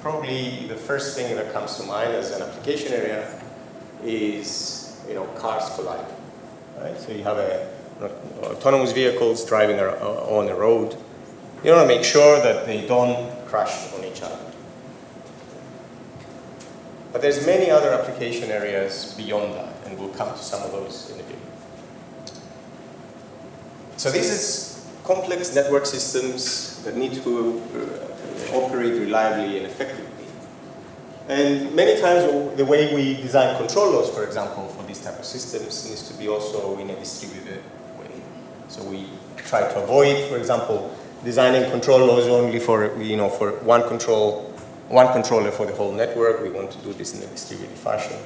probably the first thing that comes to mind as an application area is, cars colliding. Right? So you have autonomous vehicles driving on a road. You want to make sure that they don't crash on each other. But there's many other application areas beyond that, and we'll come to some of those in a bit. So this is complex network systems that need to operate reliably and effectively. And many times the way we design control laws, for example, for these type of systems needs to be also in a distributed way. So we try to avoid, for example, designing control laws only for, for one controller for the whole network. We want to do this in a distributed fashion.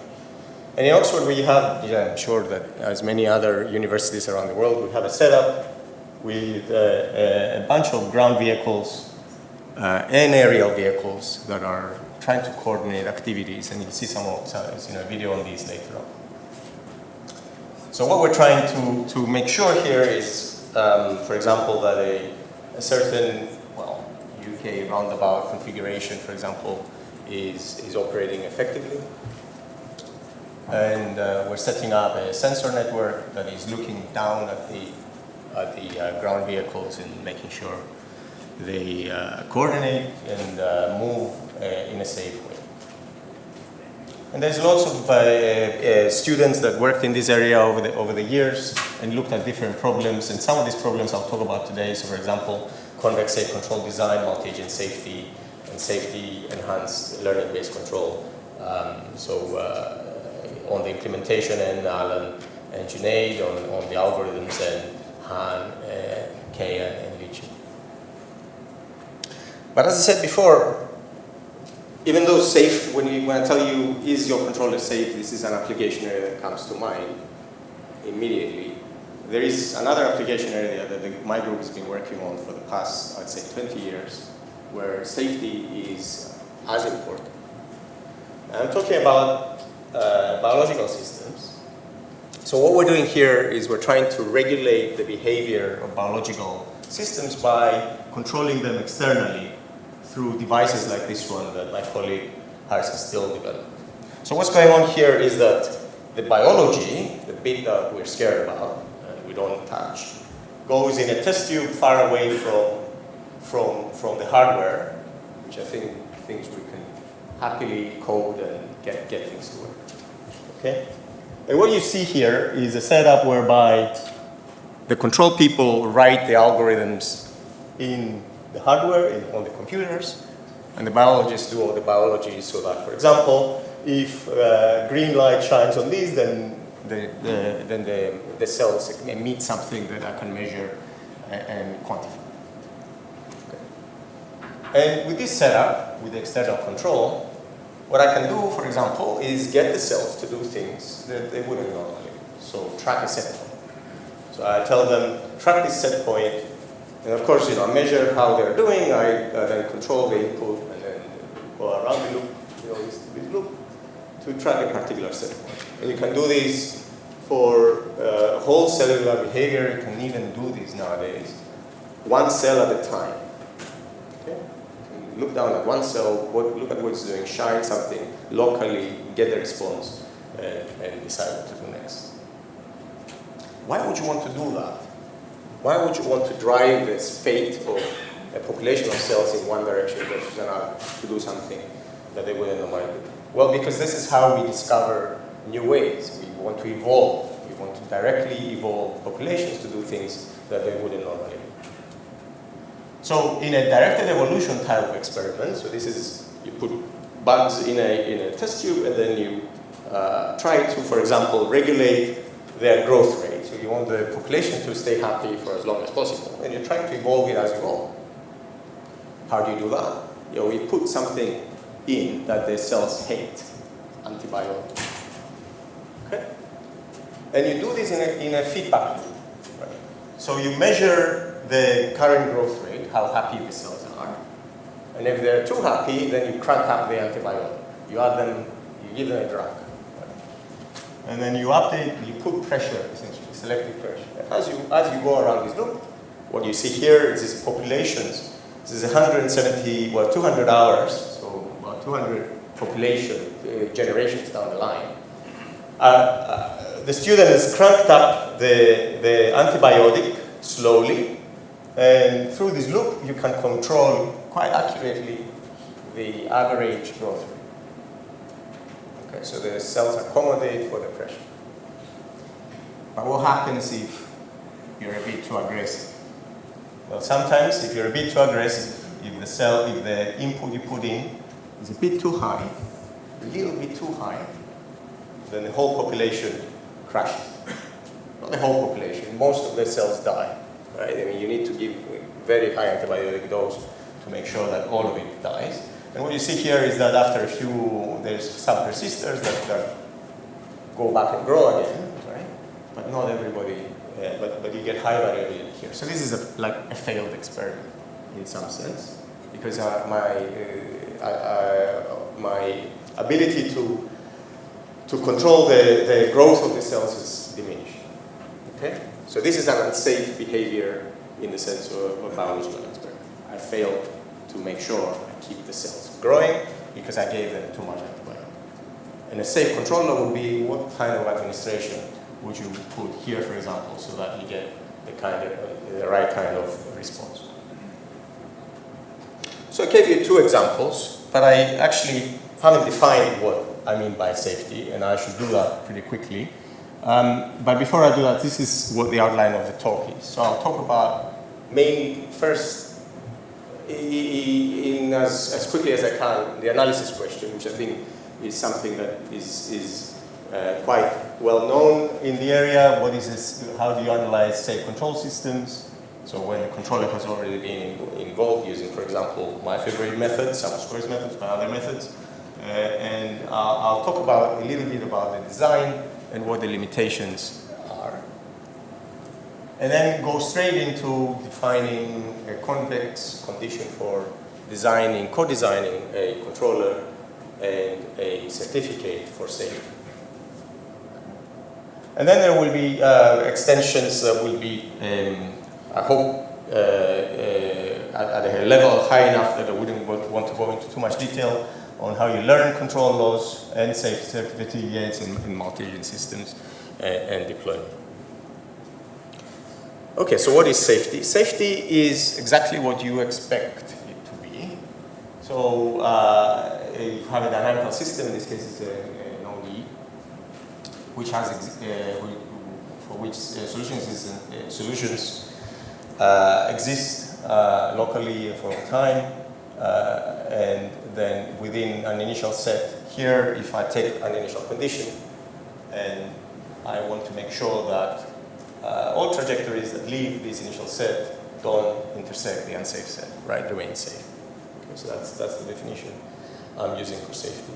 And in Oxford, we have, I'm sure that as many other universities around the world, we have a setup with a bunch of ground vehicles and aerial vehicles that are trying to coordinate activities, and you'll see some video on these later on. So what we're trying to make sure here is, for example, that a certain, UK roundabout configuration, for example, is operating effectively. And we're setting up a sensor network that is looking down at the ground vehicles and making sure they coordinate and move in a safe way. And there's lots of students that worked in this area over the years and looked at different problems. And some of these problems I'll talk about today. So, for example, convex safe control design, multi-agent safety, and safety-enhanced learning-based control. On the implementation end, Alan and Junaid, on the algorithms, and Han, Kaya, and Lichi. But as I said before, even though safe, when I tell you, is your controller safe, this is an application area that comes to mind immediately. There is another application area that my group has been working on for the past, I'd say, 20 years, where safety is as important. And I'm talking about biological systems. So what we're doing here is we're trying to regulate the behavior of biological systems by controlling them externally through devices like this one that my colleague Harris has still developed. So what's going on here is that the biology, the bit that we're scared about, we don't touch, goes in a test tube far away from the hardware, which I think things we can happily code and get things to work. Okay? And what you see here is a setup whereby the control people write the algorithms in the hardware, on the computers, and the biologists do all the biology so that, for example, if green light shines on these, then the cells emit something that I can measure and quantify. Okay. And with this setup, with the external control, what I can do, for example, is get the cells to do things that they wouldn't normally do. So track a set point. So I tell them, track this set point, and of course, I measure how they're doing. I then control the input, and then go around the loop, this loop, to track a particular set point. And you can do this for whole cellular behavior. You can even do this nowadays, one cell at a time. Okay? Look down at one cell, look at what it's doing, shine something locally, get the response, and decide what to do next. Why would you want to do that? Why would you want to drive this fate of a population of cells in one direction versus another to do something that they wouldn't normally do? Well, because this is how we discover new ways. We want to evolve. We want to directly evolve populations to do things that they wouldn't normally do. So in a directed evolution type of experiment, so this is, you put bugs in a test tube, and then you try to, for example, regulate their growth rate. So you want the population to stay happy for as long as possible, and you're trying to evolve it as you go. How do you do that? We put something in that the cells hate, antibiotic. Okay? And you do this in a feedback loop. Right? So you measure the current growth rate, how happy the cells are. And if they're too happy, then you crank up the antibiotic. You add them, you give them a drug. Right? And then you update, you put pressure, essentially, selective pressure. As you go around this loop, what you see here is these populations. This is 200 hours, so 200 population generations down the line, the student has cranked up the antibiotic slowly, and through this loop you can control quite accurately the average growth rate. Okay, so the cells accommodate for the pressure. But what happens if you're a bit too aggressive? Well, sometimes if you're a bit too aggressive, if the input you put in is a bit too high, a little bit too high, then the whole population crashes. Not the whole population, most of the cells die, right? I mean, you need to give a very high antibiotic dose to make sure that all of it dies. And what you see here is that after a few, there's some persisters that go back and grow again, right? But not everybody, but you get high variability here. So this is like a failed experiment in some sense, because my ability to control the growth of the cells is diminished. Okay? So this is an unsafe behavior in the sense of a biological experiment. I failed to make sure I keep the cells growing because I gave them too much antibiotic. And a safe controller would be what kind of administration would you put here, for example, so that you get the right kind of response. So I gave you two examples, but I actually haven't defined what I mean by safety, and I should do that pretty quickly. But before I do that, this is what the outline of the talk is. So I'll talk about first, in as quickly as I can, the analysis question, which I think is something that is quite well known in the area. What is this? How do you analyze safe control systems? So when the controller has already been involved using, for example, my favorite method, sum of squares methods, but other methods. And I'll talk about a little bit about the design and what the limitations are. And then go straight into defining a convex condition for designing, co-designing a controller and a certificate for safety. And then there will be extensions that will be, I hope, at a level high enough that I wouldn't want to go into too much detail on how you learn control laws and safety certificates in multi-agent systems and deployment. Okay, so what is safety? Safety is exactly what you expect it to be. So you have a dynamical system, in this case it's an ODE, which has, for which solutions exist locally for a time, and then within an initial set here, if I take an initial condition and I want to make sure that all trajectories that leave this initial set don't intersect the unsafe set, right, remain safe. Okay, so that's the definition I'm using for safety.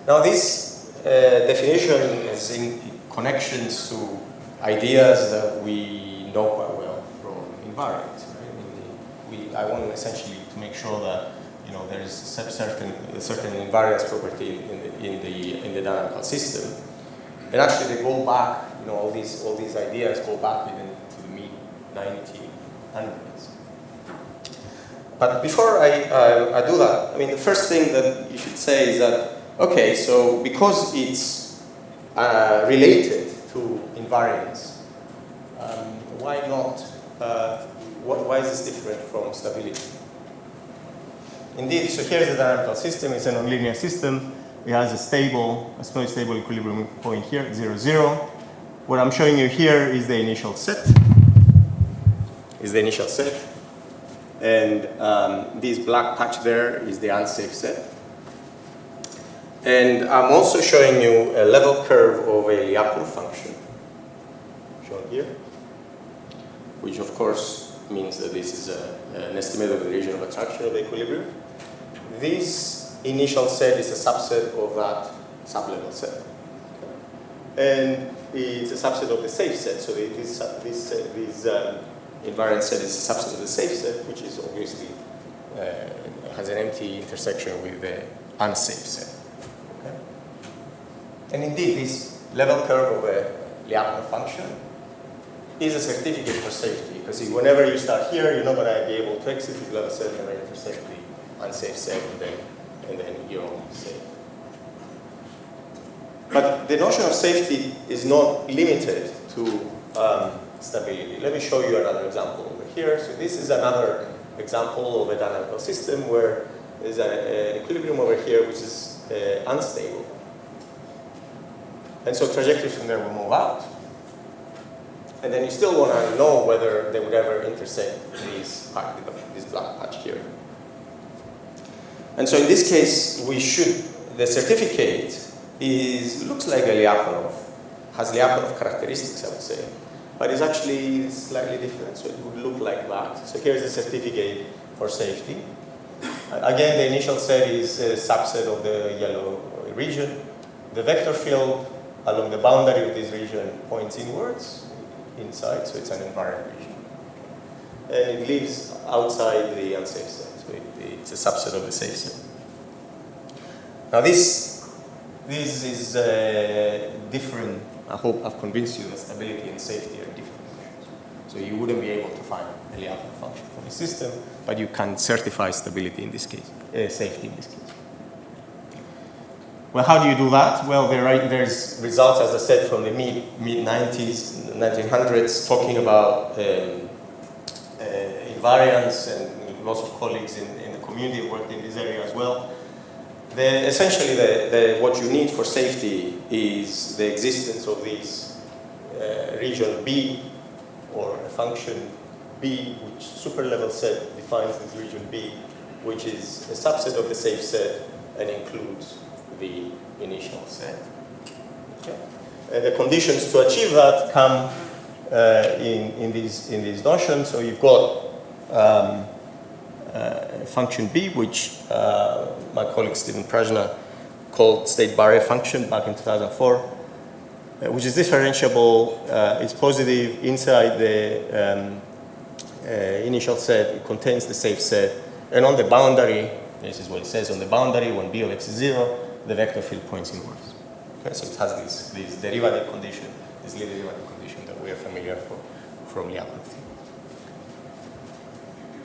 Now this definition is in connections to ideas that we know quite well from invariance. Right? I want essentially to make sure that there is a certain invariance property in the dynamical system, and actually they go back. All these ideas go back even to the mid-1900s. But before I do that, I mean the first thing that you should say is that okay, so because it's related to invariance, why not? Why is this different from stability? Indeed, so here's the dynamical system. It's a nonlinear system. It has a small stable equilibrium point here, 0, 0. What I'm showing you here is the initial set. And this black patch there is the unsafe set. And I'm also showing you a level curve of a Lyapunov function, shown here, which of course means that this is an estimate of the region of attraction of the equilibrium. This initial set is a subset of that sublevel set. And it's a subset of the safe set, so this invariant set is a subset of the safe set, which is obviously has an empty intersection with the unsafe set. Okay? And indeed, this level curve of a Lyapunov function is a certificate for safety, because whenever you start here, you're not going to be able to exit this level set and then intersect the unsafe set, and then and then you're safe. But the notion of safety is not limited to stability. Let me show you another example over here. So this is another example of a dynamical system where there's an equilibrium over here which is unstable. And so trajectories from there will move out. And then you still want to know whether they would ever intersect this black patch here. And so in this case, the certificate looks like a Lyapunov, has Lyapunov characteristics, I would say, but it's actually slightly different, so it would look like that. So here's the certificate for safety. Again, the initial set is a subset of the yellow region. The vector field along the boundary of this region points inwards, inside, so it's an invariant region. And it lives outside the unsafe set, so it's a subset of the safe set. Now this is different. I hope I've convinced you that stability and safety are different functions. So you wouldn't be able to find a Lyapunov function for the system, but you can certify stability in this case, safety in this case. Well, how do you do that? Well, there's results, as I said, from the mid-90s, 1900s, talking about invariance, and lots of colleagues in the community have worked in this area as well. Essentially, what you need for safety is the existence of this region B, or a function B, which superlevel set defines this region B, which is a subset of the safe set and includes the initial set. Okay. And the conditions to achieve that come in these notions. So you've got function B, which my colleague Stephen Prajna called state barrier function back in 2004, which is differentiable. It's positive inside the initial set. It contains the safe set. And on the boundary, this is what it says, on the boundary, when B of x is 0, the vector field points inwards. Okay, so it has this derivative condition, this Lie derivative condition that we are familiar from Lyapunov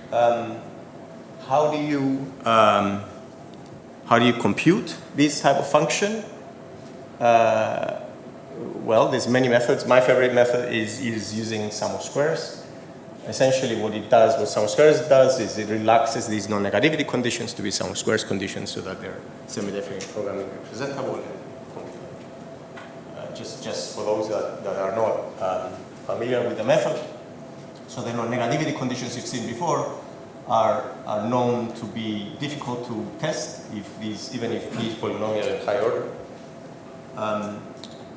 theorem. How do you compute this type of function? Well, there's many methods. My favorite method is using sum of squares. Essentially, what sum of squares does is it relaxes these non-negativity conditions to be sum of squares conditions so that they're semi-definite programming representable and confident. Just for those that are not familiar with the method, so the non-negativity conditions you've seen before are known to be difficult to test even if P is polynomial in high order.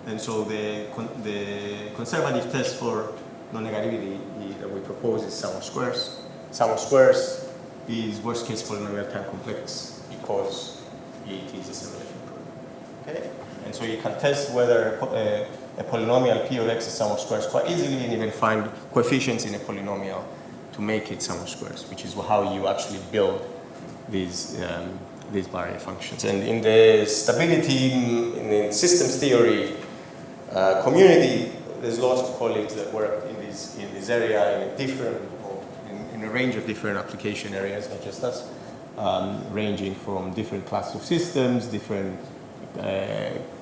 And so the conservative test for non-negativity that we propose is sum of squares. Sum of squares is worst case polynomial time complex because it is a semi-definite program. Okay? And so you can test whether a polynomial P of x is sum of squares quite easily, and even find coefficients in a polynomial to make it sum of squares, which is how you actually build these barrier functions. And in the stability, in the systems theory community, there's lots of colleagues that work in this area in a range of different application areas, not just us, ranging from different classes of systems, different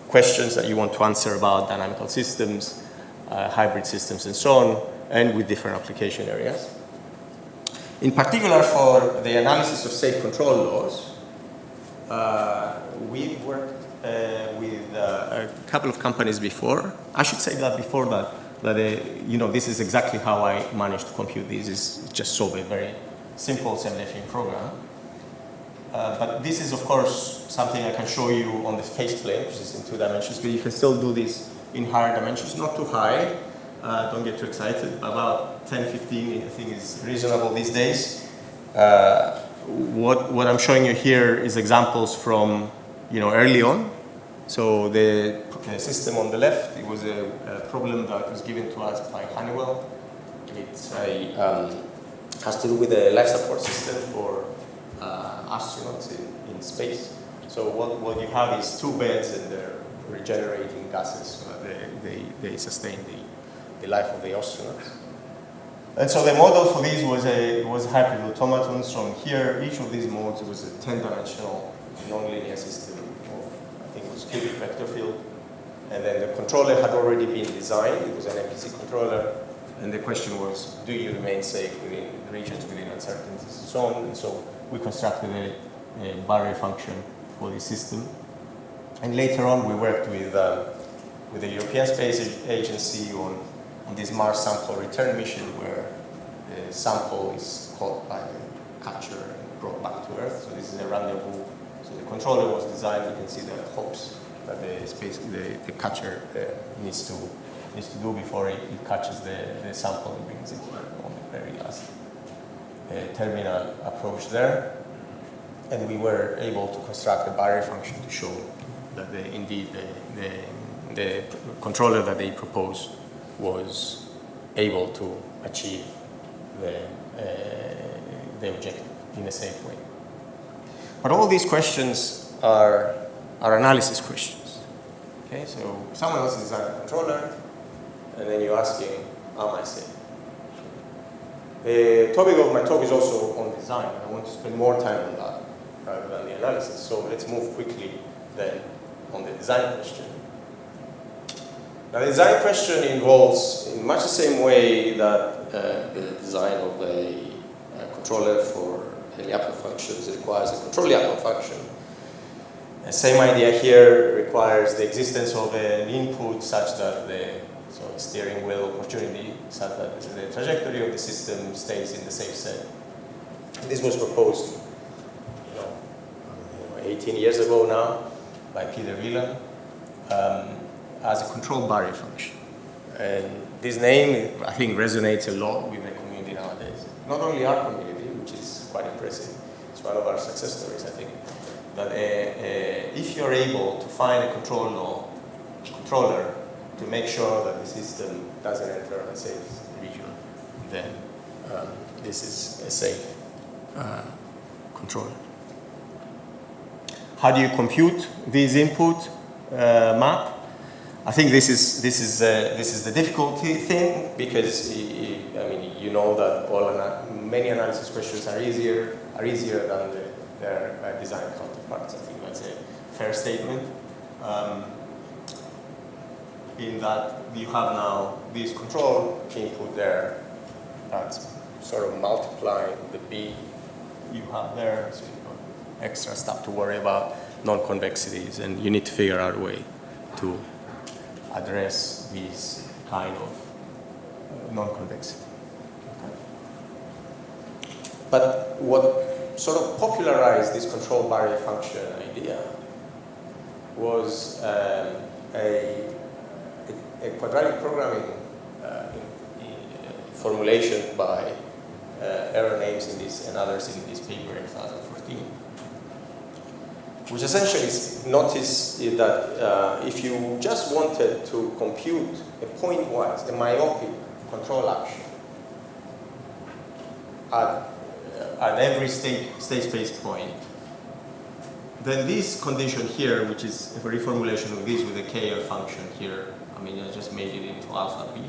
questions that you want to answer about dynamical systems, hybrid systems, and so on, and with different application areas. In particular, for the analysis of safe control laws, we've worked with a couple of companies before. I should say that before that this is exactly how I managed to compute these. Is just solve a very simple semi-definite program. But this is, of course, something I can show you on the phase plane, which is in 2 dimensions. But you can still do this in higher dimensions, not too high. Don't get too excited. About 10, 15, I think is reasonable these days. What I'm showing you here is examples from early on. So the system on the left, it was a problem that was given to us by Honeywell. It has to do with a life support system for astronauts in space. So what you have is 2 beds, and they're regenerating gases so that they sustain the life of the astronauts. And so the model for these was hybrid automatons. So here, each of these modes was a 10-dimensional nonlinear system of, I think it was cubic vector field. And then the controller had already been designed. It was an MPC controller. And the question was, do you remain safe within regions within uncertainties and so on? And so we constructed a barrier function for this system. And later on, we worked with the European Space Agency on this Mars sample return mission, where the sample is caught by the catcher and brought back to Earth. So this is a rendezvous. So the controller was designed. You can see the hops that the catcher needs to do before it catches the sample and brings it on the very last terminal approach there. And we were able to construct a barrier function to show that indeed the controller that they proposed was able to achieve the objective in a safe way. But all these questions are analysis questions. Okay, so someone else designed a controller, and then you're asking, am I safe? The topic of my talk is also on design. I want to spend more time on that rather than the analysis. So let's move quickly then on the design question. Now, the design question involves, in much the same way that the design of a controller for Lyapunov functions requires a control Lyapunov function. The same idea here requires the existence of an input such that the steering wheel opportunity, such that the trajectory of the system stays in the safe set. This was proposed 18 years ago now by Peter Wieland as a control barrier function. And this name, I think, resonates a lot with the community nowadays. Not only our community, which is quite impressive, it's one of our success stories, I think. But if you're able to find a controller to make sure that the system doesn't enter a safe region, then this is a safe controller. How do you compute this input map? I think this is the difficulty thing, because you know that many analysis questions are easier than their design counterparts. I think that's a fair statement. In that you have now this control input there that's sort of multiplying the B you have there, so you've got extra stuff to worry about, non-convexities, and you need to figure out a way to address these kind of non-convexity. Okay. But what sort of popularized this control barrier function idea was a quadratic programming formulation by Aaron Ames and others in this paper in 2014, which essentially noticed that if you just wanted to compute a pointwise, a myopic control action at every state space point, then this condition here, which is a reformulation of this with a KL function here, I just made it into alpha b.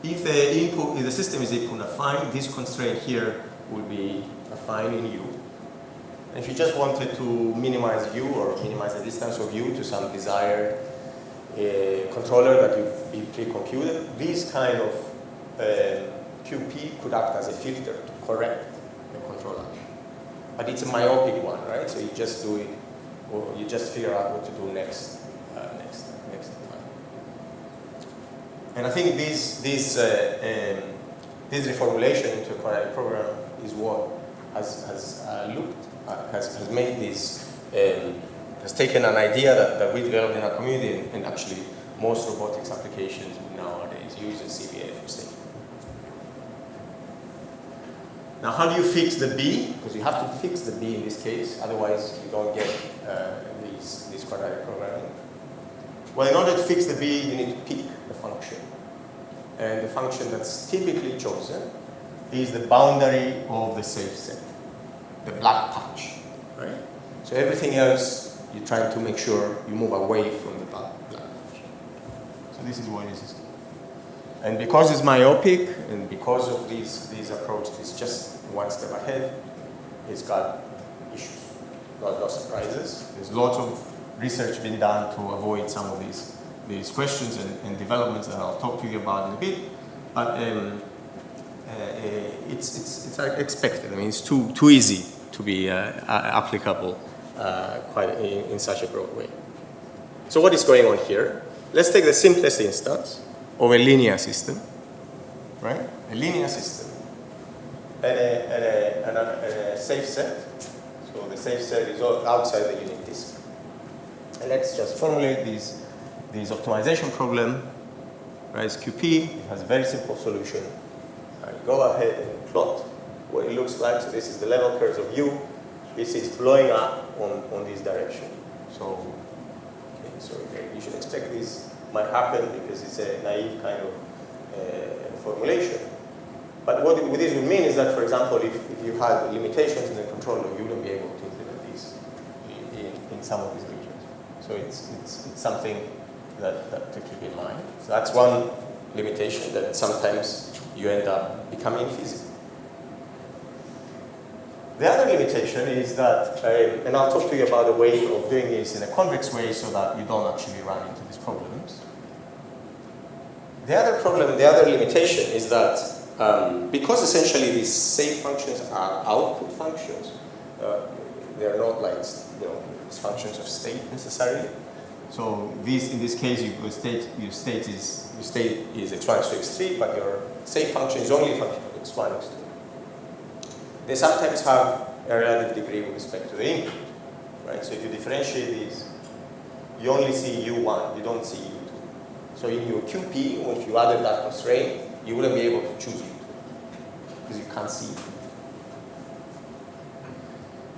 If the system is equal affine, this constraint here will be affine in U. And if you just wanted to minimize U or minimize the distance of U to some desired controller that you've pre-computed, this kind of QP could act as a filter to correct the control action. But it's a myopic one, right? So you just do it, or you just figure out what to do next time. And I think this reformulation into a quadratic program is what has made this, has taken an idea that we developed in our community, and actually most robotics applications nowadays use a CBA for safety. Now, how do you fix the B? Because you have to fix the B in this case, otherwise you don't get this quadratic programming. Well, in order to fix the B, you need to pick the function. And the function that's typically chosen is the boundary of the safe set, the black patch, right? So everything else, you're trying to make sure you move away from the black patch. So this is what it is. And because it's myopic, and because of these approaches, it's just one step ahead, it's got issues. no surprises. There's lots of research being done to avoid some of these questions and developments that I'll talk to you about in a bit. But it's expected. I mean, it's too easy to be applicable quite in such a broad way. So what is going on here? Let's take the simplest instance of a linear system, right? A linear system and a safe set. So the safe set is outside the unit disk. And let's just formulate this optimization problem. Right, it's QP, it has a very simple solution. I go ahead and plot what it looks like. So this is the level curves of U. This is blowing up on this direction. So you should expect this might happen because it's a naive kind of formulation. But what this would mean is that, for example, if you had limitations in the controller, you wouldn't be able to implement this in some of these regions. So it's something that to keep in mind. So that's one limitation, that sometimes you end up becoming infeasible. The other limitation is that, and I'll talk to you about a way of doing this in a convex way so that you don't actually run into these problems. The other limitation is that because essentially these safe functions are output functions, they're not like functions of state necessarily. So in this case, your state is x1 to x3, but your safe function is only a function of x1, x2. They sometimes have a relative degree with respect to the input, right? So if you differentiate these, you only see U1, you don't see U2. So in your QP, if you added that constraint, you wouldn't be able to choose U2 because you can't see it.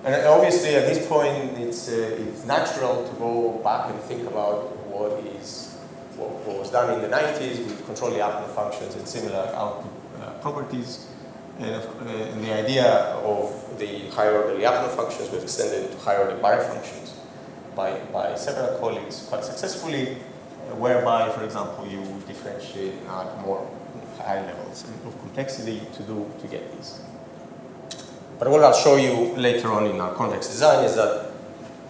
And obviously, at this point, it's natural to go back and think about what was done in the 90s with control Lyapunov functions and similar output properties. And the idea of the higher order Lyapunov functions was extended to higher order Barre functions by several colleagues quite successfully, whereby, for example, you differentiate at more high levels of complexity to get these. But what I'll show you later on in our convex design is that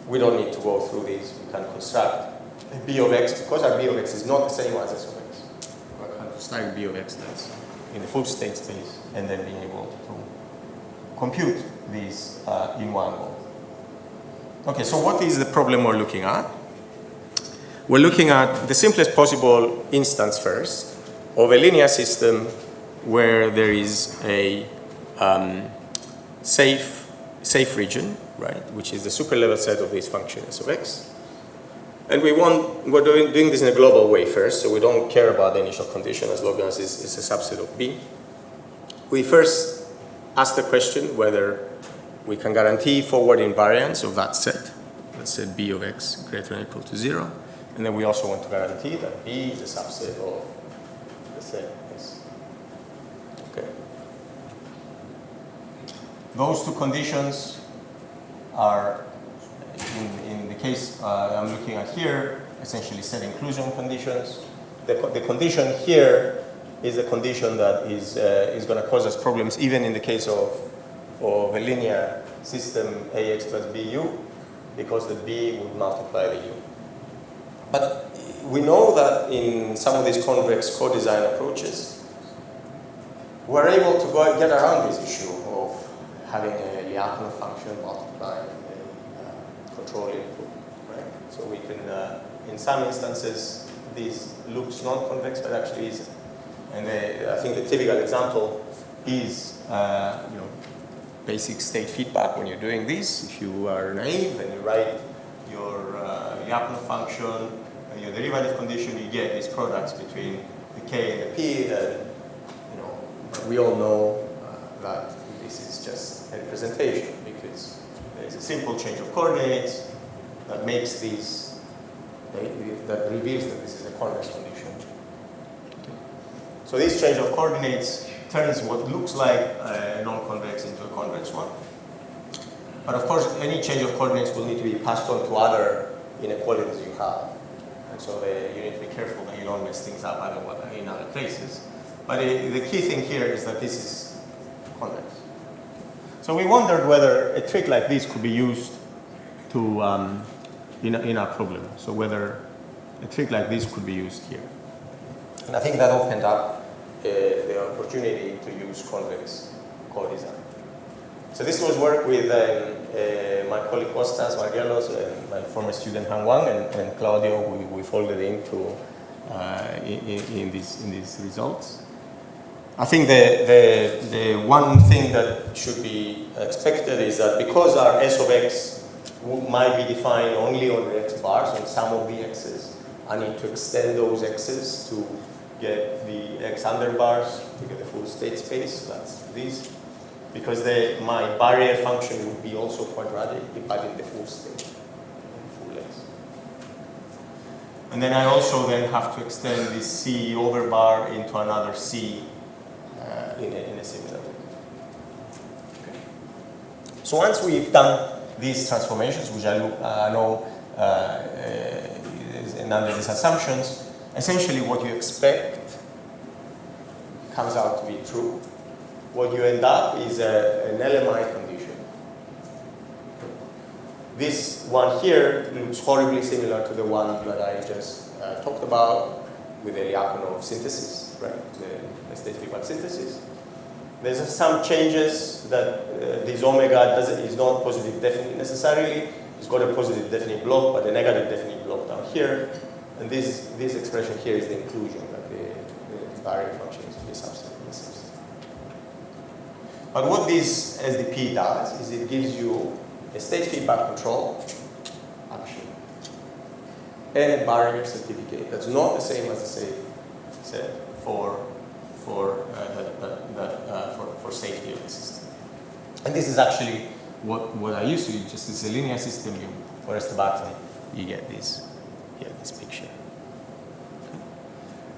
we don't need to go through these. We can construct a B of x, because our B of x is not the same as S of x. We can construct B of x that's in the full state space and then being able to compute these in one go. Okay, so what is the problem we're looking at? We're looking at the simplest possible instance first of a linear system where there is a safe region, right, which is the superlevel set of this function S of x. And we're doing this in a global way first, so we don't care about the initial condition as long as it's a subset of B. We first ask the question whether we can guarantee forward invariance of that set. Let's say B of x greater than or equal to 0. And then we also want to guarantee that B is a subset of the set S. Okay. Those two conditions are, in the case I'm looking at here, essentially set inclusion conditions. The condition here is a condition that is going to cause us problems even in the case of a linear system AX plus BU, because the B would multiply the U. But we know that in some of these convex co-design approaches, we're able to get around this issue of having a Lyapunov function multiplying a control input, right? So we can, in some instances, this looks non-convex, but actually is. And I think the typical example is, basic state feedback when you're doing this. If you are naive and you write your Lyapunov function, your derivative condition, you get these products between the K and the P, and we all know that this is just a representation because there's a simple change of coordinates that makes these, that reveals that this is a convex condition. Okay. So this change of coordinates turns what looks like a non-convex into a convex one. But of course, any change of coordinates will need to be passed on to other inequalities you have. And so you need to be careful that you don't mess things up in other places. But the key thing here is that this is convex. So we wondered whether a trick like this could be used to in our problem. So whether a trick like this could be used here. And I think that opened up the opportunity to use convex co-design. So this was work with my colleague Kostas Margelos and my former student Han Wang and Claudio. We folded into in these results. I think the one thing that should be expected is that because our S of x might be defined only on the x bars, on some of the x's, I need to extend those x's to get the x underbars, to get the full state space. That's this. Because my barrier function would be also quadratic if I did the full state, full x. And then I also then have to extend this c over bar into another c in a similar way. Okay. So once we've done these transformations, which I know is under these assumptions, essentially what you expect comes out to be true. What you end up is an LMI condition. This one here looks horribly similar to the one that I just talked about with the Lyapunov synthesis, right? The state feedback synthesis. There's some changes that this omega is not positive definite necessarily. It's got a positive definite block, but a negative definite block down here. And this expression here is the inclusion, that the barrier function is to be a subset of the subset. But what this SDP does is it gives you a state feedback control action and a barrier certificate that's not the same as the safe set for safety of the system. And this is actually what I used to use. Just as a linear system, you press the button, you get this picture. Okay.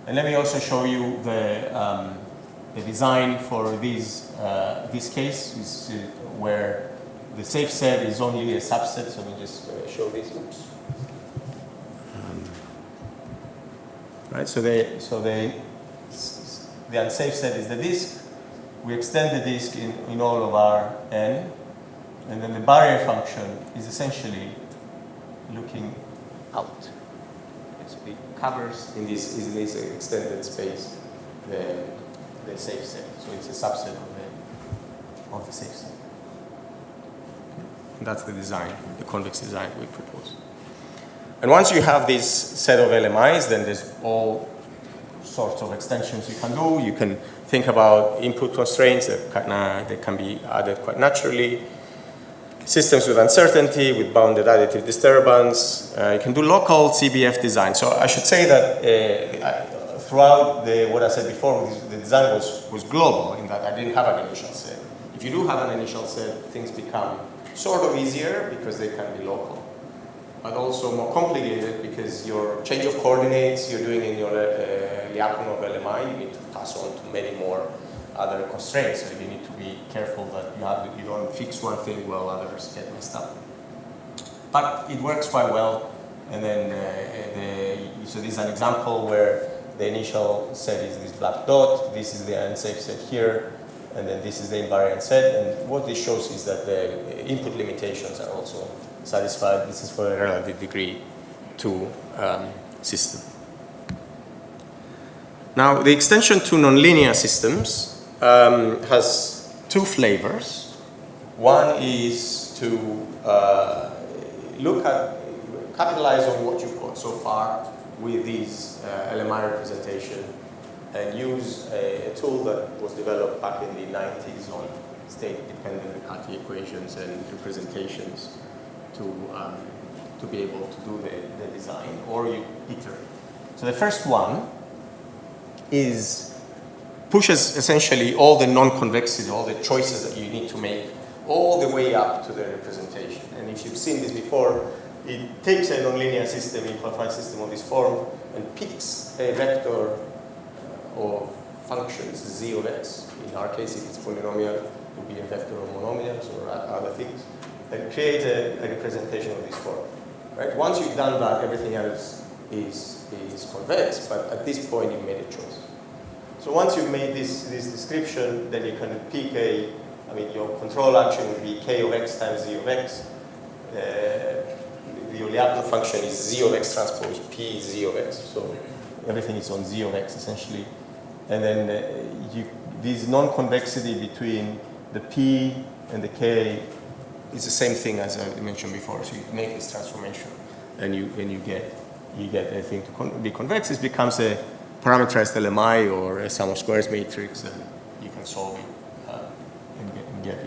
And let me also show you the design for this case, is where the safe set is only a subset. So let me just show this. Oops. Right. So the unsafe set is the disk. We extend the disk in all of our n, and then the barrier function is essentially looking out. So it covers in this extended space the safe set. So it's a subset of the safe set. And that's the design, the convex design we propose. And once you have this set of LMIs, then there's all sorts of extensions you can do. You can think about input constraints that can be added quite naturally. Systems with uncertainty, with bounded additive disturbance. You can do local CBF design. So I should say that throughout what I said before, the design was global in that I didn't have an initial set. If you do have an initial set, things become sort of easier because they can be local, but also more complicated because your change of coordinates you're doing in your Lyapunov LMI, you need to pass on to many more other constraints. So you need to be careful that you don't fix one thing while others get messed up. But it works quite well. And then, so this is an example where the initial set is this black dot. This is the unsafe set here. And then this is the invariant set. And what this shows is that the input limitations are also satisfied. This is for a relative degree 2 system. Now, the extension to nonlinear systems has 2 flavors. One is to capitalize on what you've got so far with these LMI representation and use a tool that was developed back in the 90s on state-dependent Riccati equations and representations to be able to do the design, or you iterate. So the first one pushes essentially all the non-convexity, all the choices that you need to make, all the way up to the representation. And if you've seen this before, it takes a nonlinear system, a qualified system of this form, and picks a vector of functions, z of x. In our case, if it's polynomial, it would be a vector of monomials or other things, and create a representation of this form. Right? Once you've done that, everything else is convex, but at this point, you've made a choice. So once you've made this description, then you can pick your control action would be k of x times z of x. the Lyapunov function is z of x transpose p z of x. So everything is on z of x essentially. And then this non-convexity between the p and the k is the same thing as I mentioned before. So you make this transformation, and you get everything to be convex. It becomes a parameterized LMI or a sum of squares matrix, and you can solve it and get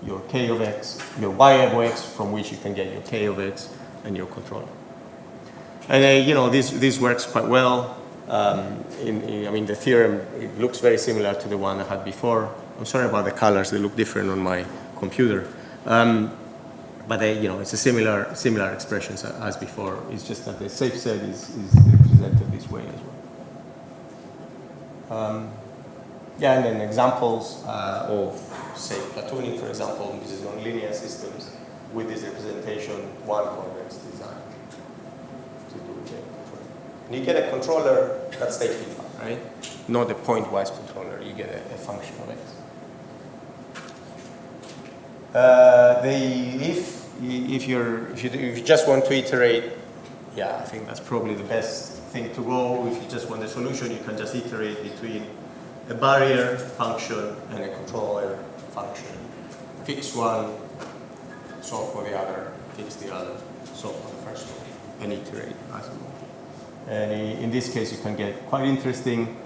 your k of x, your y of x, from which you can get your k of x and your controller. And this works quite well. I mean, the theorem, it looks very similar to the one I had before. I'm sorry about the colors; they look different on my computer. But it's a similar expressions as before. It's just that the safe set is represented this way as well. And then examples of, say, platooning, for example. This is nonlinear systems with this representation, one convex design to do the control. And you get a controller that's state defined, right? Not a pointwise controller. You get a function of x. If you just want to iterate, I think that's probably the best thing to go. If you just want the solution, you can just iterate between a barrier function and a controller function. Fix one, solve for the other, fix the other, solve for the first one, and iterate as well. And in this case, you can get quite interesting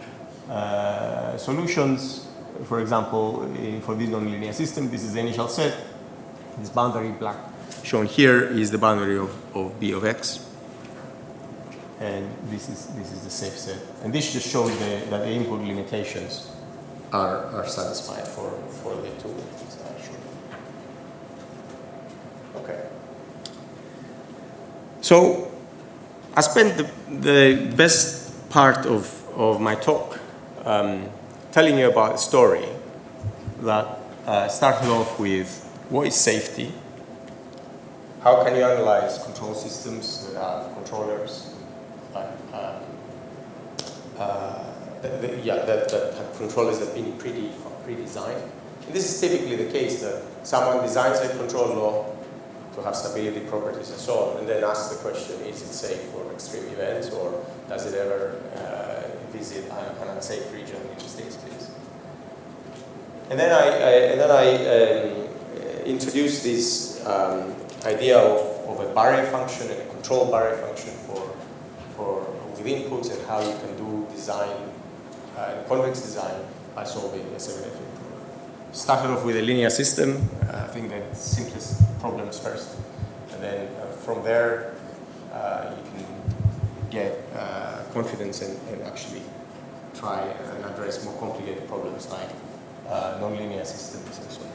solutions. For example, for this nonlinear system, this is the initial set. This boundary black shown here is the boundary of b of x. And this is the safe set. And this just shows that the input limitations are satisfied for the two things I showed. Okay. So I spent the best part of my talk telling you about a story that started off with what is safety, how can you analyze control systems that have controllers that have controllers that have been pre-designed. And this is typically the case that someone designs a control law to have stability properties and so on, and then asks the question, is it safe for extreme events, or does it ever visit an unsafe region in the state space? And then I introduced this idea of a barrier function and a control barrier function with inputs, and how you can do design, convex design, by solving a semi-plenary problem. Started off with a linear system. I think the simplest problems first, and then from there you can get confidence and actually try and address more complicated problems like nonlinear systems and so on.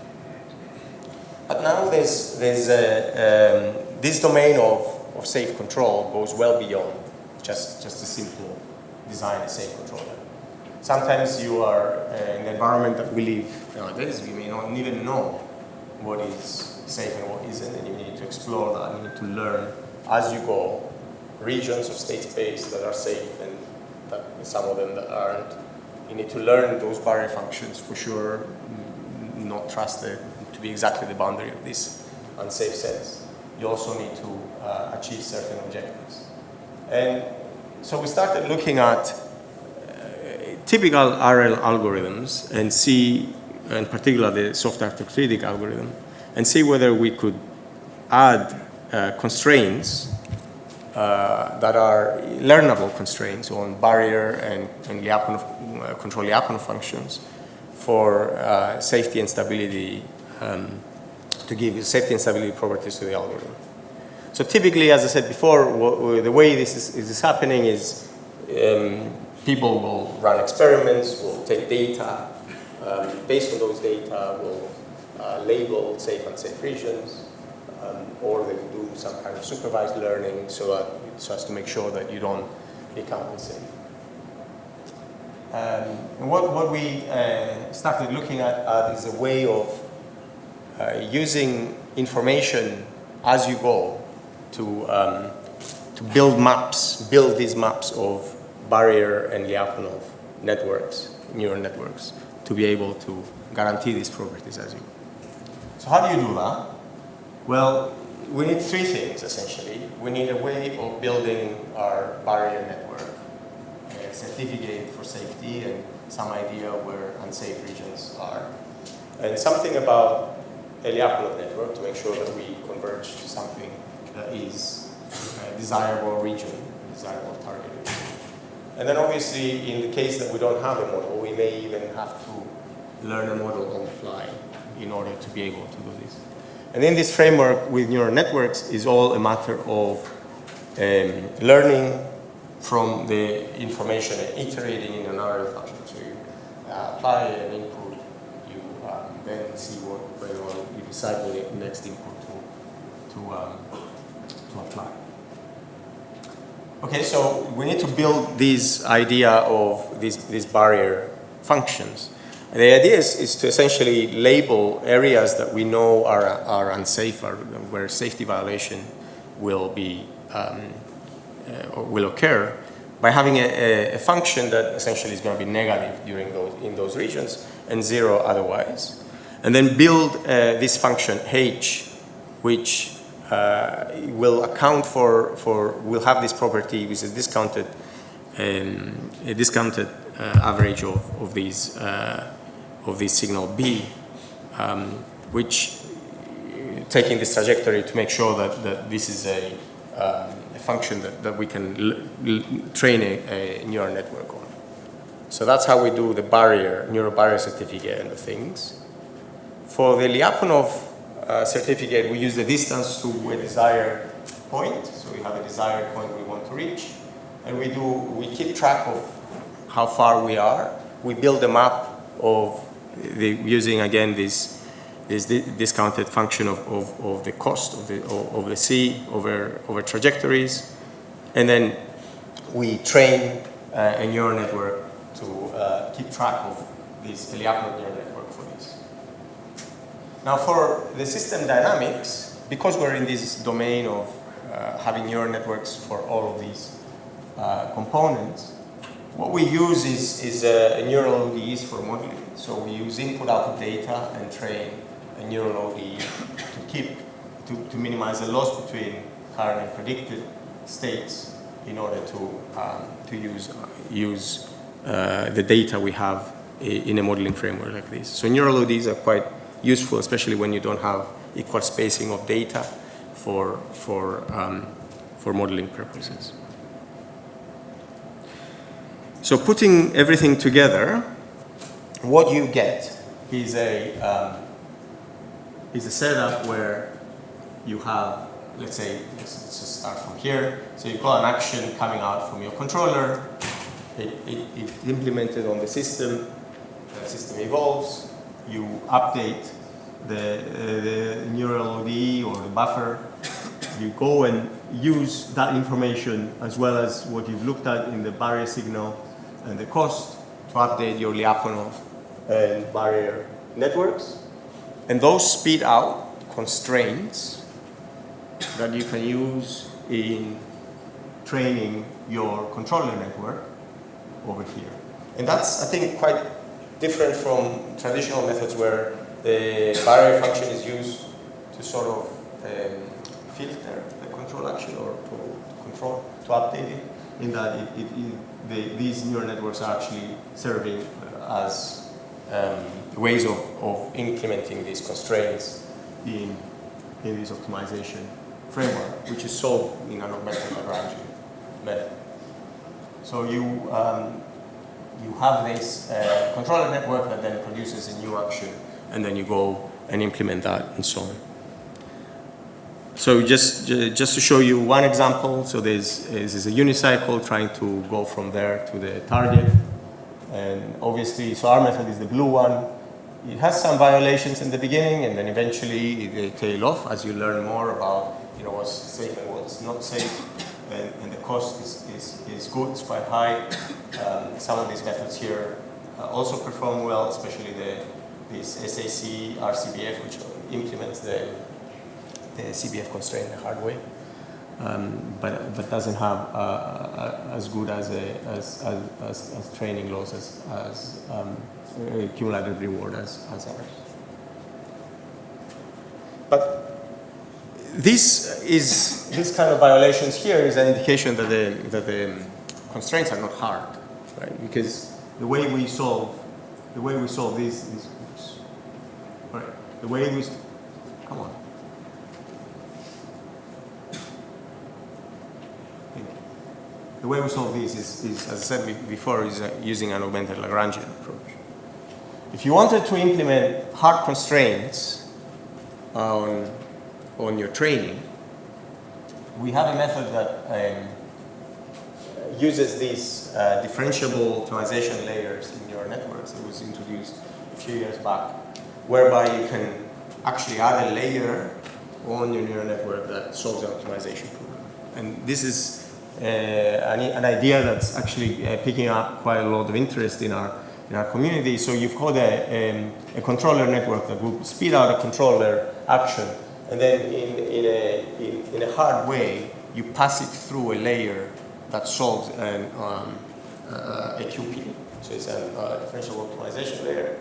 But now there's this domain of safe control goes well beyond just a simple design a safe controller. Sometimes you are in the environment that we live nowadays, you may not even know what is safe and what isn't, and you need to explore that. You need to learn as you go regions of state space that are safe and that some of them that aren't. You need to learn those barrier functions for sure, not trust it to be exactly the boundary of these unsafe sets. You also need to achieve certain objectives. And so we started looking at typical RL algorithms and see, in particular, the soft arthoclitic algorithm, and see whether we could add constraints that are learnable constraints on barrier and Lyapunov, control Lyapunov functions for safety and stability, to give safety and stability properties to the algorithm. So typically, as I said before, the way this is happening is people will run experiments, will take data, based on those data, will label safe and unsafe regions, or they will do some kind of supervised learning so as to make sure that you don't become unsafe. And what we started looking at is a way of using information as you go to build these maps of barrier and Lyapunov networks, neural networks, to be able to guarantee these properties as you go. So how do you do that? Well, we need three things, essentially. We need a way of building our barrier network, a certificate for safety, and some idea where unsafe regions are, and something about a Lyapunov network to make sure that we converge to something that is a desirable region, desirable target region. And then obviously, in the case that we don't have a model, we may even have to learn a model on the fly in order to be able to do this. And in this framework with neural networks is all a matter of learning from the information and iterating in an RL function. So you apply an input, you then see what whether you decide the next input to apply. Okay, so we need to build this idea of these barrier functions. And the idea is to essentially label areas that we know are unsafe, or where safety violation will be or will occur, by having a function that essentially is going to be negative in those regions and zero otherwise, and then build this function h, which will account will have this property, which is discounted average of this signal b, which taking this trajectory to make sure that this is a function that we can train a neural network on. So that's how we do the neural barrier certificate and the things. For the Lyapunov certificate, we use the distance to a desired point. So we have a desired point we want to reach, and we keep track of how far we are. We build a map of using again this discounted function of the cost of the C over trajectories, and then we train a neural network to keep track of this Lyapunov neural network for this. Now for the system dynamics, because we're in this domain of having neural networks for all of these components, what we use is a neural ODEs for modeling. So we use input-output data and train a neural ODE to minimize the loss between current and predicted states in order to use the data we have in a modeling framework like this. So neural ODEs are quite useful, especially when you don't have equal spacing of data for modeling purposes. So putting everything together, what you get is a setup where you have, let's just start from here. So you've got an action coming out from your controller. It's implemented on the system. The system evolves. You update the neural ODE or the buffer. You go and use that information as well as what you've looked at in the barrier signal and the cost to update your Lyapunov and barrier networks. And those spit out constraints that you can use in training your controller network over here. And that's, I think, quite different from traditional methods where the barrier function is used to sort of filter the control action or to update it, in that these neural networks are actually serving as ways of implementing these constraints in this optimization framework, which is solved in an augmented Lagrangian method. So you have this controller network that then produces a new action, and then you go and implement that and so on. So just to show you one example, so this is a unicycle trying to go from there to the target. And obviously, so our method is the blue one. It has some violations in the beginning, and then eventually they tail off as you learn more about what's safe and what's not safe. And the cost is good, it's quite high. Some of these methods here also perform well, especially this SAC RCBF, which implements the CBF constraint the hard way, but doesn't have as good as training loss as cumulative reward as ours. But this kind of violations here is an indication that the constraints are not hard, right? Because the way we solve these oops, right? The way we come on. The way we solve this is, as I said before, is using an augmented Lagrangian approach. If you wanted to implement hard constraints on your training, we have a method that uses these differentiable optimization layers in your networks. It was introduced a few years back, whereby you can actually add a layer on your neural network that solves an optimization problem. And this is an idea that's actually picking up quite a lot of interest in our community. So you've got a controller network that will speed out a controller action, and then in a hard way, you pass it through a layer that solves a QP. So it's a differential optimization layer.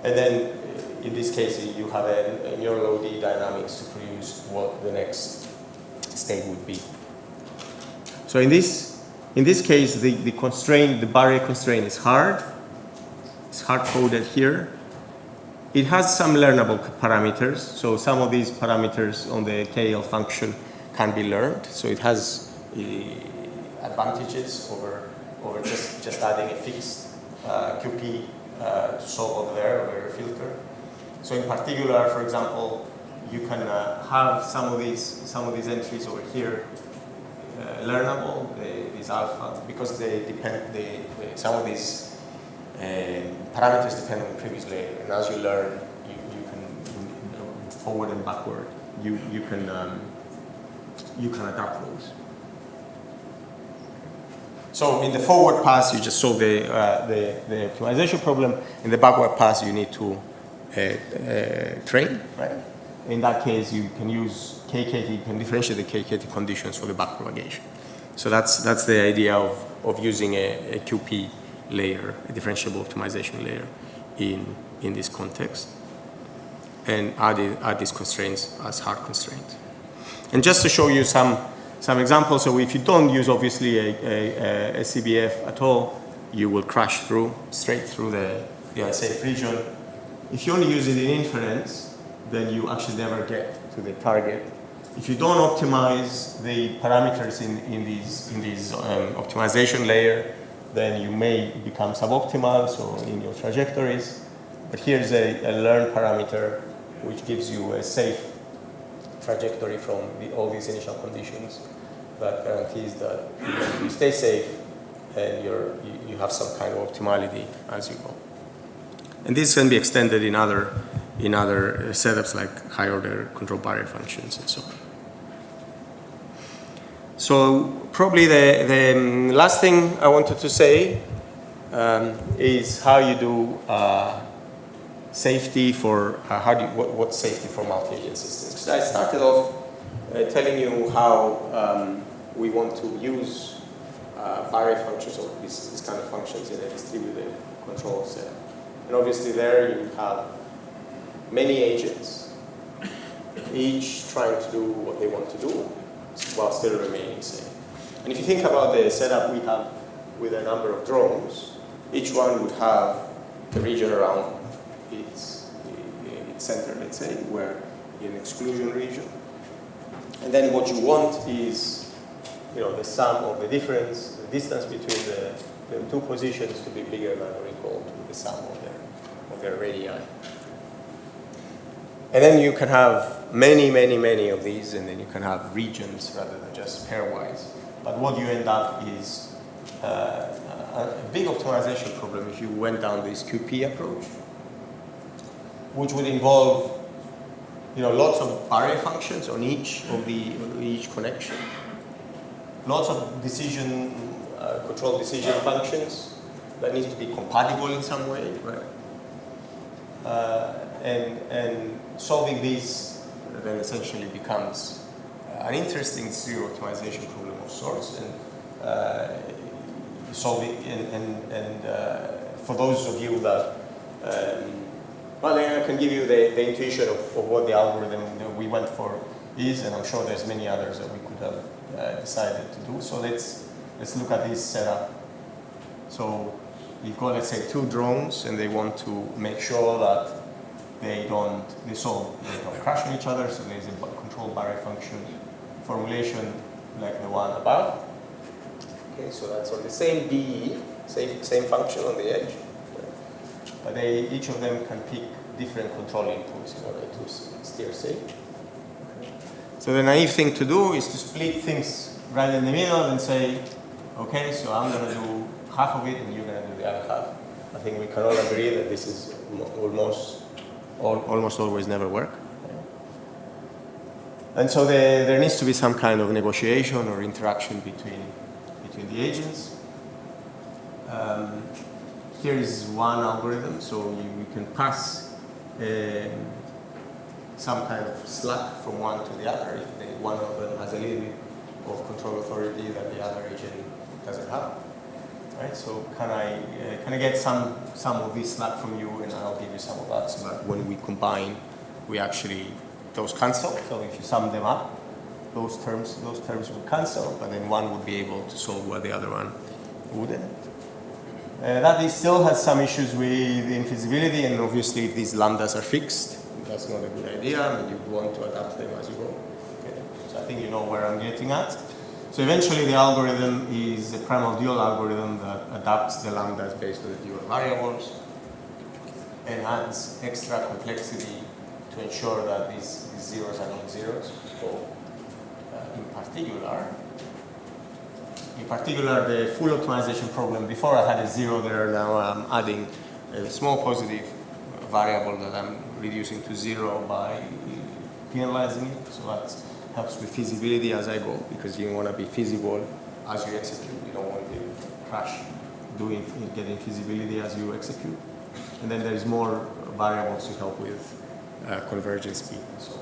And then in this case, you have a neural OD dynamics to produce what the next state would be. So in this case, the barrier constraint is hard. It's hard coded here. It has some learnable parameters. So some of these parameters on the KL function can be learned. So it has advantages over just adding a fixed QP to solve over there, over a filter. So in particular, for example, you can have some of these entries over here learnable, these alpha, because they depend. Some of these parameters depend on the previous layer, and as you learn, you can forward and backward. You can adapt those. So in the forward pass, you just solve the optimization problem. In the backward pass, you need to train, right? In that case, you can use KKT, you can differentiate the KKT conditions for the back propagation. So that's the idea of using a QP layer, a differentiable optimization layer in this context, and add these constraints as hard constraints. And just to show you some examples, so if you don't use obviously a CBF at all, you will crash straight through the unsafe region. If you only use it in inference, then you actually never get to the target. If you don't optimize the parameters in these optimization layer, then you may become suboptimal, so in your trajectories. But here's a learn parameter which gives you a safe trajectory from all these initial conditions that guarantees that you stay safe and you have some kind of optimality as you go. And this can be extended in other setups like high order control barrier functions and so on. So probably the last thing I wanted to say is how you do safety for what's safety for multi-agent systems. I started off telling you how we want to use barrier functions or these kind of functions in a distributed control setup. And obviously there you have many agents, each trying to do what they want to do while still remaining safe. And if you think about the setup we have with a number of drones, each one would have a region around its center, let's say, where an exclusion region. And then what you want is, the sum of the difference, the distance between the two positions to be bigger than or equal to the sum of their radii. And then you can have many of these, and then you can have regions rather than just pairwise. But what you end up is a big optimization problem if you went down this QP approach, which would involve lots of barrier functions on each connection, lots of control decision functions that needs to be compatible in some way, right? And solving these then essentially becomes an interesting zero optimization problem of sorts, and solving and for those of you that I can give you the intuition of what the algorithm we went for is, and I'm sure there's many others that we could have decided to do. So let's look at this setup. So you've got, let's say, 2 drones, and they want to make sure that they don't crash on each other. So there's a control barrier function formulation like the one above. Okay, so that's on the same BE, same function on the edge. But each of them can pick different control inputs in order to steer safe. So the naive thing to do is to split things right in the middle and say, okay, so I'm going to do half of it and you're going to do the other half. I think we can all agree that this is almost always never work. And so there needs to be some kind of negotiation or interaction between the agents. Here is one algorithm, so you can pass some kind of slack from one to the other if one of them has a little bit of control authority that the other agent doesn't have. Right? So can I get some of this slack from you, and I'll give you some of that, so that when we combine, those cancel. So if you sum them up, those terms will cancel, but then one would be able to solve what the other one wouldn't. That still has some issues with infeasibility, and obviously if these lambdas are fixed, that's not a good idea. I mean, you want to adapt them as you go. Okay. So I think you know where I'm getting at. So eventually the algorithm is a primal dual algorithm that adapts the lambdas based on the dual variables and adds extra complexity to ensure that these zeros are not zeros. So in particular, the full optimization problem, before I had a 0 there, now I'm adding a small positive variable that I'm reducing to 0 by penalizing it. So that helps with feasibility as I go, because you want to be feasible as you execute. You don't want the crash getting feasibility as you execute. And then there's more variables to help with convergence speed. So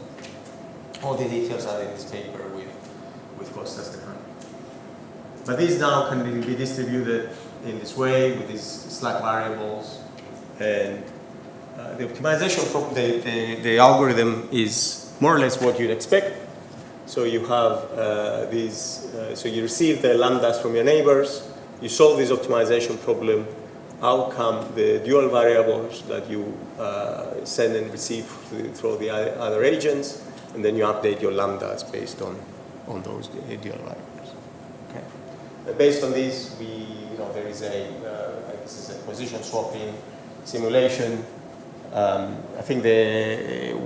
all the details are in this paper with Costas Stefan. But these now can be distributed in this way with these slack variables, and the optimization problem, the algorithm is more or less what you'd expect. So you have so you receive the lambdas from your neighbors, you solve this optimization problem, out come the dual variables that you send and receive through the other agents, and then you update your lambdas based on those dual variables. Okay. Based on this, there is this is a position swapping simulation. I think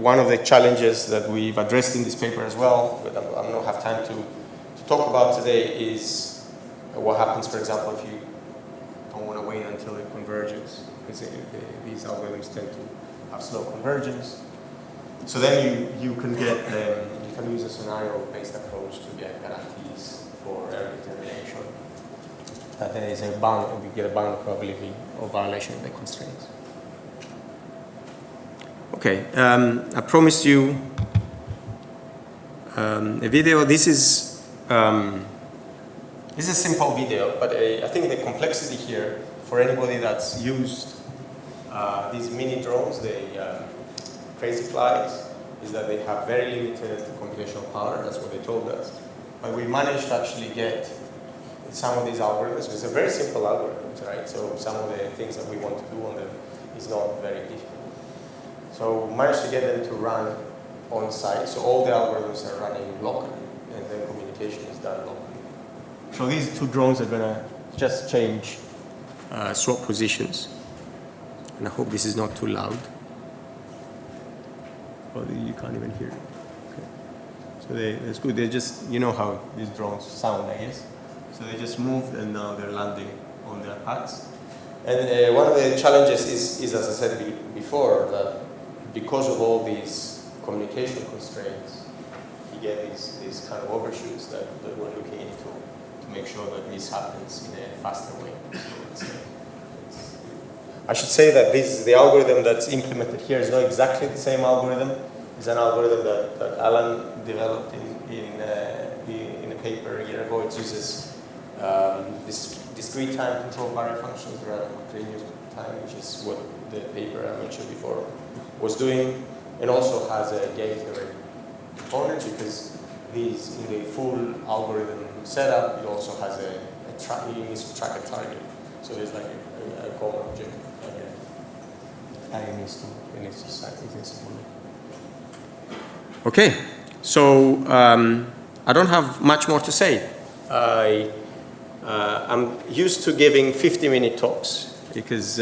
one of the challenges that we've addressed in this paper as well, but I don't have time to talk about today, is what happens, for example, if you don't want to wait until it converges, because these algorithms tend to have slow convergence. So then you can use a scenario-based approach to get guarantees for error determination. That there is we get a bound probability of violation of the constraints. Okay, I promised you a video. This is a simple video, but I think the complexity here for anybody that's used these mini drones, the crazy flies, is that they have very limited computational power. That's what they told us. But we managed to actually get some of these algorithms. It's a very simple algorithms, right? So some of the things that we want to do on them is not very difficult. So we managed to get them to run on site. So all the algorithms are running locally, and then communication is done locally. So these 2 drones are going to just change swap positions. And I hope this is not too loud. Well, you can't even hear it. Okay. So that's good. They just, you know how these drones sound, I guess. So they just moved, and now they're landing on their paths. And one of the challenges is, as I said before, that because of all these communication constraints, you get these kind of overshoots that we're looking into to make sure that this happens in a faster way. So I should say that the algorithm that's implemented here is not exactly the same algorithm. It's an algorithm that Alan developed in a paper a year ago. It uses this discrete time control barrier functions rather than continuous time, which is what the paper I mentioned before was doing, and also has a gate array. component, because these, in the full algorithm setup, it also has it needs to track a target. So there's like a goal objective. It needs to follow. Okay, so I don't have much more to say. I'm used to giving 50-minute talks because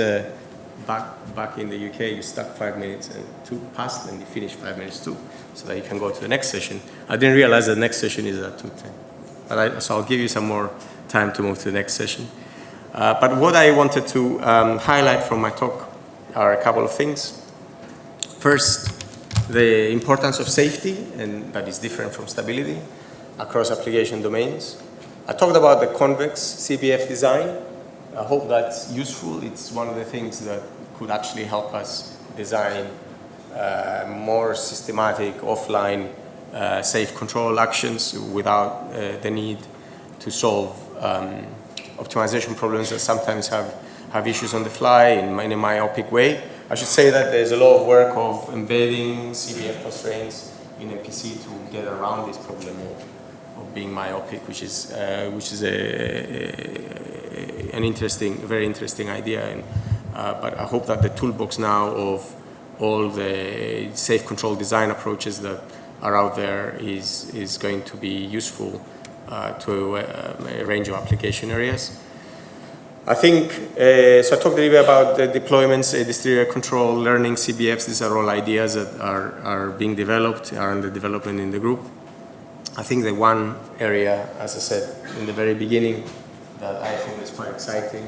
back in the UK you start 5 minutes and 2 past and you finish 5 minutes too, so that you can go to the next session. I didn't realize the next session is at 2:10, but so I'll give you some more time to move to the next session. But what I wanted to highlight from my talk are a couple of things. First, the importance of safety, and that is different from stability across application domains. I talked about the convex CBF design. I hope that's useful. It's one of the things that could actually help us design more systematic offline safe control actions without the need to solve optimization problems that sometimes have issues on the fly in a myopic way. I should say that there's a lot of work of embedding CBF constraints in MPC to get around this problem of being myopic, which is a very interesting idea. And but I hope that the toolbox now of all the safe control design approaches that are out there is going to be useful to a range of application areas. I think, so I talked a little bit about the deployments, distributed control, learning, CBFs. These are all ideas that are being developed, are under development in the group. I think the one area, as I said in the very beginning, that I think is quite exciting,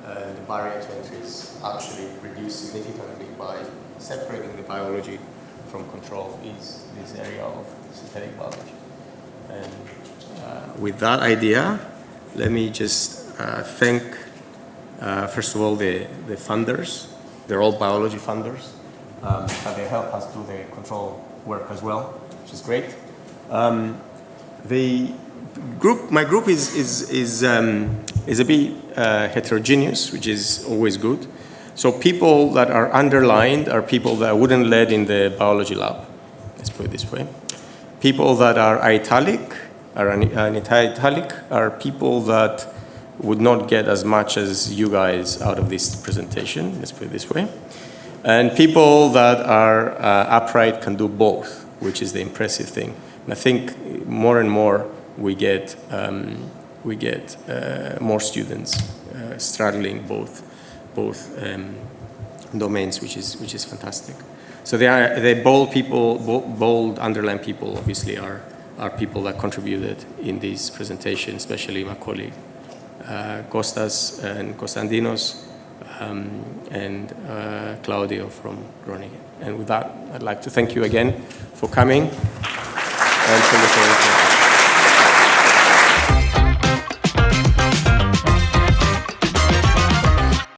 the barrier to entry is actually reduced significantly by separating the biology from control, is this area of synthetic biology. And with that idea, let me just thank, first of all, the funders. They're all biology funders, but they help us do the control work as well, which is great. My group is a bit heterogeneous, which is always good. So people that are underlined are people that I wouldn't let in the biology lab. Let's put it this way. People that are italic are people that would not get as much as you guys out of this presentation, let's put it this way. And people that are upright can do both, which is the impressive thing. And I think more and more we get more students straddling both domains, which is fantastic. So the bold underlined people obviously are people that contributed in this presentation, especially my colleague Kostas and Konstantinos and Claudio from Groningen. And with that, I'd like to thank you again for coming.